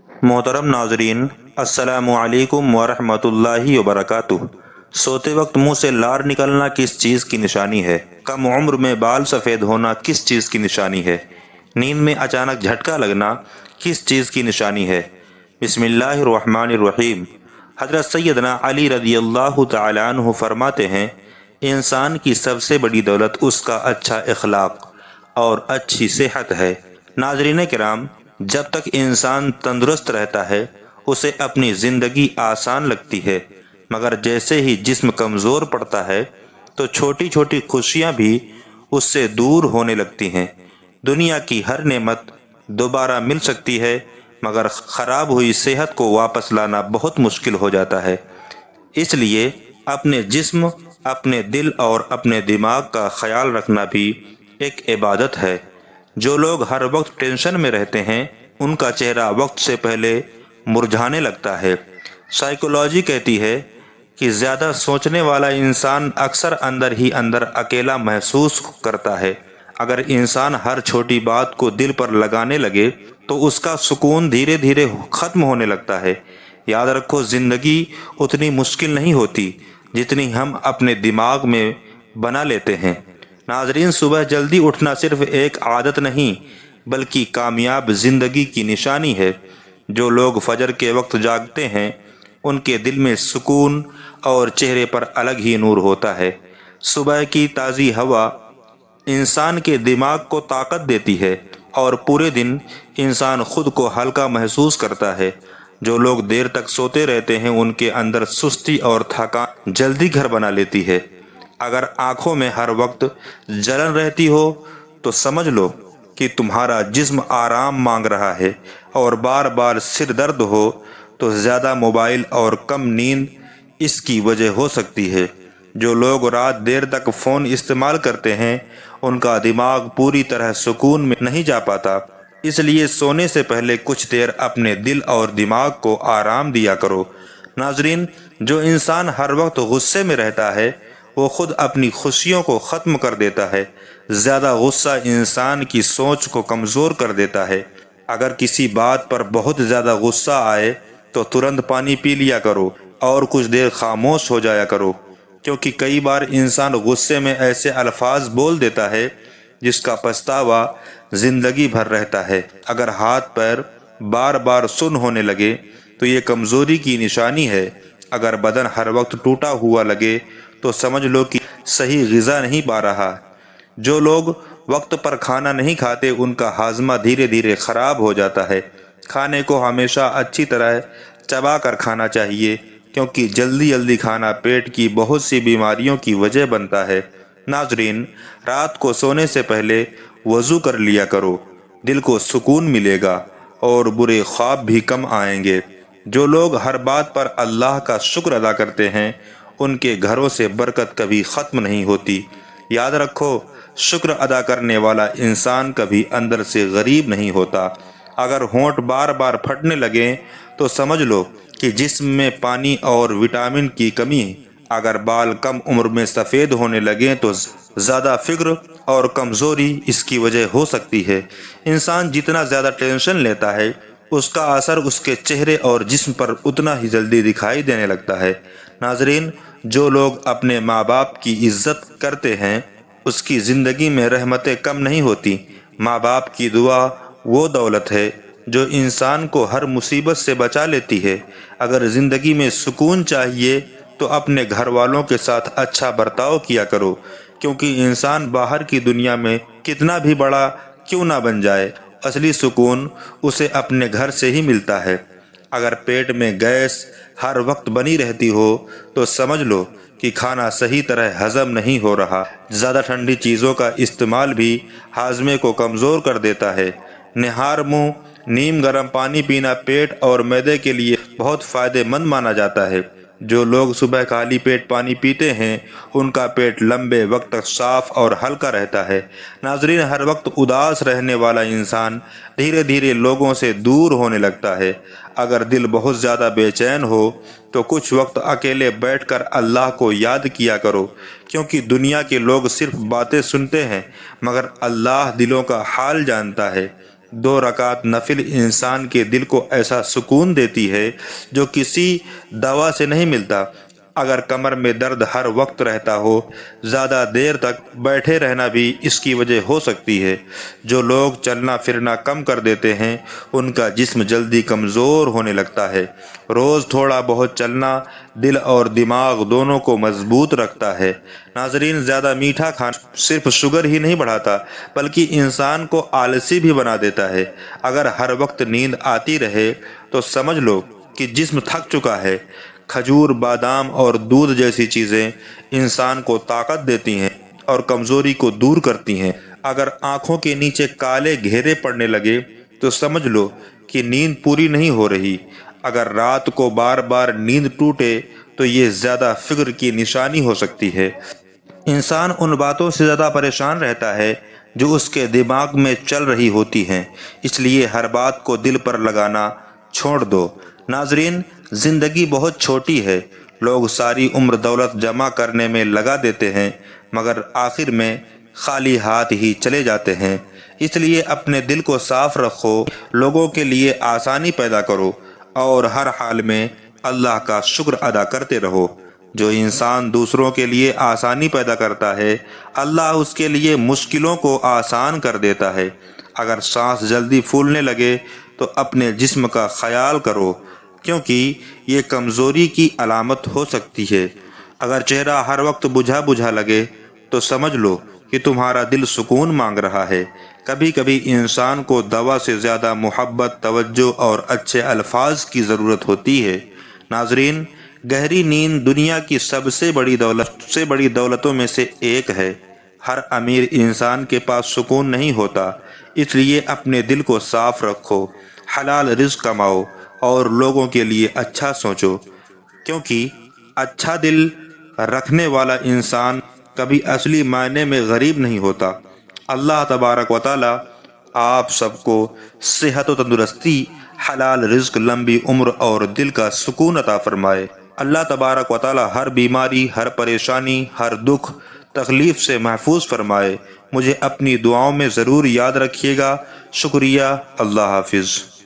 محترم ناظرین، السلام علیکم ورحمۃ اللہ وبرکاتہ۔ سوتے وقت منہ سے لار نکلنا کس چیز کی نشانی ہے؟ کم عمر میں بال سفید ہونا کس چیز کی نشانی ہے؟ نیند میں اچانک جھٹکا لگنا کس چیز کی نشانی ہے؟ بسم اللہ الرحمن الرحیم۔ حضرت سیدنا علی رضی اللہ تعالیٰ عنہ فرماتے ہیں، انسان کی سب سے بڑی دولت اس کا اچھا اخلاق اور اچھی صحت ہے۔ ناظرین کرام، جب تک انسان تندرست رہتا ہے اسے اپنی زندگی آسان لگتی ہے، مگر جیسے ہی جسم کمزور پڑتا ہے تو چھوٹی چھوٹی خوشیاں بھی اس سے دور ہونے لگتی ہیں۔ دنیا کی ہر نعمت دوبارہ مل سکتی ہے، مگر خراب ہوئی صحت کو واپس لانا بہت مشکل ہو جاتا ہے۔ اس لیے اپنے جسم، اپنے دل اور اپنے دماغ کا خیال رکھنا بھی ایک عبادت ہے۔ جو لوگ ہر وقت ٹینشن میں رہتے ہیں ان کا چہرہ وقت سے پہلے مرجھانے لگتا ہے۔ سائیکولوجی کہتی ہے کہ زیادہ سوچنے والا انسان اکثر اندر ہی اندر اکیلا محسوس کرتا ہے۔ اگر انسان ہر چھوٹی بات کو دل پر لگانے لگے تو اس کا سکون دھیرے دھیرے ختم ہونے لگتا ہے۔ یاد رکھو، زندگی اتنی مشکل نہیں ہوتی جتنی ہم اپنے دماغ میں بنا لیتے ہیں۔ ناظرین، صبح جلدی اٹھنا صرف ایک عادت نہیں بلکہ کامیاب زندگی کی نشانی ہے۔ جو لوگ فجر کے وقت جاگتے ہیں ان کے دل میں سکون اور چہرے پر الگ ہی نور ہوتا ہے۔ صبح کی تازی ہوا انسان کے دماغ کو طاقت دیتی ہے اور پورے دن انسان خود کو ہلکا محسوس کرتا ہے۔ جو لوگ دیر تک سوتے رہتے ہیں ان کے اندر سستی اور تھکان جلدی گھر بنا لیتی ہے۔ اگر آنکھوں میں ہر وقت جلن رہتی ہو تو سمجھ لو کہ تمہارا جسم آرام مانگ رہا ہے، اور بار بار سر درد ہو تو زیادہ موبائل اور کم نیند اس کی وجہ ہو سکتی ہے۔ جو لوگ رات دیر تک فون استعمال کرتے ہیں ان کا دماغ پوری طرح سکون میں نہیں جا پاتا۔ اس لیے سونے سے پہلے کچھ دیر اپنے دل اور دماغ کو آرام دیا کرو۔ ناظرین، جو انسان ہر وقت غصے میں رہتا ہے وہ خود اپنی خوشیوں کو ختم کر دیتا ہے۔ زیادہ غصہ انسان کی سوچ کو کمزور کر دیتا ہے۔ اگر کسی بات پر بہت زیادہ غصہ آئے تو ترنت پانی پی لیا کرو اور کچھ دیر خاموش ہو جایا کرو، کیونکہ کئی بار انسان غصے میں ایسے الفاظ بول دیتا ہے جس کا پچھتاوا زندگی بھر رہتا ہے۔ اگر ہاتھ پیر بار بار سن ہونے لگے تو یہ کمزوری کی نشانی ہے۔ اگر بدن ہر وقت ٹوٹا ہوا لگے تو سمجھ لو کہ صحیح غذا نہیں پا رہا۔ جو لوگ وقت پر کھانا نہیں کھاتے ان کا ہاضمہ دھیرے دھیرے خراب ہو جاتا ہے۔ کھانے کو ہمیشہ اچھی طرح چبا کر کھانا چاہیے، کیونکہ جلدی جلدی کھانا پیٹ کی بہت سی بیماریوں کی وجہ بنتا ہے۔ ناظرین، رات کو سونے سے پہلے وضو کر لیا کرو، دل کو سکون ملے گا اور برے خواب بھی کم آئیں گے۔ جو لوگ ہر بات پر اللہ کا شکر ادا کرتے ہیں ان کے گھروں سے برکت کبھی ختم نہیں ہوتی۔ یاد رکھو، شکر ادا کرنے والا انسان کبھی اندر سے غریب نہیں ہوتا۔ اگر ہونٹ بار بار پھٹنے لگیں تو سمجھ لو کہ جسم میں پانی اور وٹامن کی کمی ہے۔ اگر بال کم عمر میں سفید ہونے لگیں تو زیادہ فکر اور کمزوری اس کی وجہ ہو سکتی ہے۔ انسان جتنا زیادہ ٹینشن لیتا ہے اس کا اثر اس کے چہرے اور جسم پر اتنا ہی جلدی دکھائی دینے لگتا ہے۔ ناظرین، جو لوگ اپنے ماں باپ کی عزت کرتے ہیں اس کی زندگی میں رحمتیں کم نہیں ہوتی۔ ماں باپ کی دعا وہ دولت ہے جو انسان کو ہر مصیبت سے بچا لیتی ہے۔ اگر زندگی میں سکون چاہیے تو اپنے گھر والوں کے ساتھ اچھا برتاؤ کیا کرو، کیونکہ انسان باہر کی دنیا میں کتنا بھی بڑا کیوں نہ بن جائے، اصلی سکون اسے اپنے گھر سے ہی ملتا ہے۔ اگر پیٹ میں گیس ہر وقت بنی رہتی ہو تو سمجھ لو کہ کھانا صحیح طرح ہضم نہیں ہو رہا۔ زیادہ ٹھنڈی چیزوں کا استعمال بھی ہاضمے کو کمزور کر دیتا ہے۔ نہار منہ نیم گرم پانی پینا پیٹ اور معدے کے لیے بہت فائدہ مند مانا جاتا ہے۔ جو لوگ صبح خالی پیٹ پانی پیتے ہیں ان کا پیٹ لمبے وقت تک صاف اور ہلکا رہتا ہے۔ ناظرین، ہر وقت اداس رہنے والا انسان دھیرے دھیرے لوگوں سے دور ہونے لگتا ہے۔ اگر دل بہت زیادہ بے چین ہو تو کچھ وقت اکیلے بیٹھ کر اللہ کو یاد کیا کرو، کیونکہ دنیا کے لوگ صرف باتیں سنتے ہیں مگر اللہ دلوں کا حال جانتا ہے۔ 2 رکعت نفل انسان کے دل کو ایسا سکون دیتی ہے جو کسی دوا سے نہیں ملتا۔ اگر کمر میں درد ہر وقت رہتا ہو، زیادہ دیر تک بیٹھے رہنا بھی اس کی وجہ ہو سکتی ہے۔ جو لوگ چلنا پھرنا کم کر دیتے ہیں ان کا جسم جلدی کمزور ہونے لگتا ہے۔ روز تھوڑا بہت چلنا دل اور دماغ دونوں کو مضبوط رکھتا ہے۔ ناظرین، زیادہ میٹھا کھانا صرف شوگر ہی نہیں بڑھاتا بلکہ انسان کو آلسی بھی بنا دیتا ہے۔ اگر ہر وقت نیند آتی رہے تو سمجھ لو کہ جسم تھک چکا ہے۔ کھجور، بادام اور دودھ جیسی چیزیں انسان کو طاقت دیتی ہیں اور کمزوری کو دور کرتی ہیں۔ اگر آنکھوں کے نیچے کالے گھیرے پڑنے لگے تو سمجھ لو کہ نیند پوری نہیں ہو رہی۔ اگر رات کو بار بار نیند ٹوٹے تو یہ زیادہ فکر کی نشانی ہو سکتی ہے۔ انسان ان باتوں سے زیادہ پریشان رہتا ہے جو اس کے دماغ میں چل رہی ہوتی ہیں، اس لیے ہر بات کو دل پر لگانا چھوڑ دو۔ ناظرین، زندگی بہت چھوٹی ہے۔ لوگ ساری عمر دولت جمع کرنے میں لگا دیتے ہیں مگر آخر میں خالی ہاتھ ہی چلے جاتے ہیں۔ اس لیے اپنے دل کو صاف رکھو، لوگوں کے لیے آسانی پیدا کرو اور ہر حال میں اللہ کا شکر ادا کرتے رہو۔ جو انسان دوسروں کے لیے آسانی پیدا کرتا ہے، اللہ اس کے لیے مشکلوں کو آسان کر دیتا ہے۔ اگر سانس جلدی پھولنے لگے تو اپنے جسم کا خیال کرو، کیونکہ یہ کمزوری کی علامت ہو سکتی ہے۔ اگر چہرہ ہر وقت بجھا بجھا لگے تو سمجھ لو کہ تمہارا دل سکون مانگ رہا ہے۔ کبھی کبھی انسان کو دوا سے زیادہ محبت، توجہ اور اچھے الفاظ کی ضرورت ہوتی ہے۔ ناظرین، گہری نیند دنیا کی سب سے بڑی دولتوں میں سے ایک ہے۔ ہر امیر انسان کے پاس سکون نہیں ہوتا، اس لیے اپنے دل کو صاف رکھو، حلال رزق کماؤ اور لوگوں کے لیے اچھا سوچو، کیونکہ اچھا دل رکھنے والا انسان کبھی اصلی معنی میں غریب نہیں ہوتا۔ اللہ تبارک و تعالی آپ سب کو صحت و تندرستی، حلال رزق، لمبی عمر اور دل کا سکون عطا فرمائے۔ اللہ تبارک و تعالی ہر بیماری، ہر پریشانی، ہر دکھ تکلیف سے محفوظ فرمائے۔ مجھے اپنی دعاؤں میں ضرور یاد رکھیے گا۔ شکریہ۔ اللہ حافظ۔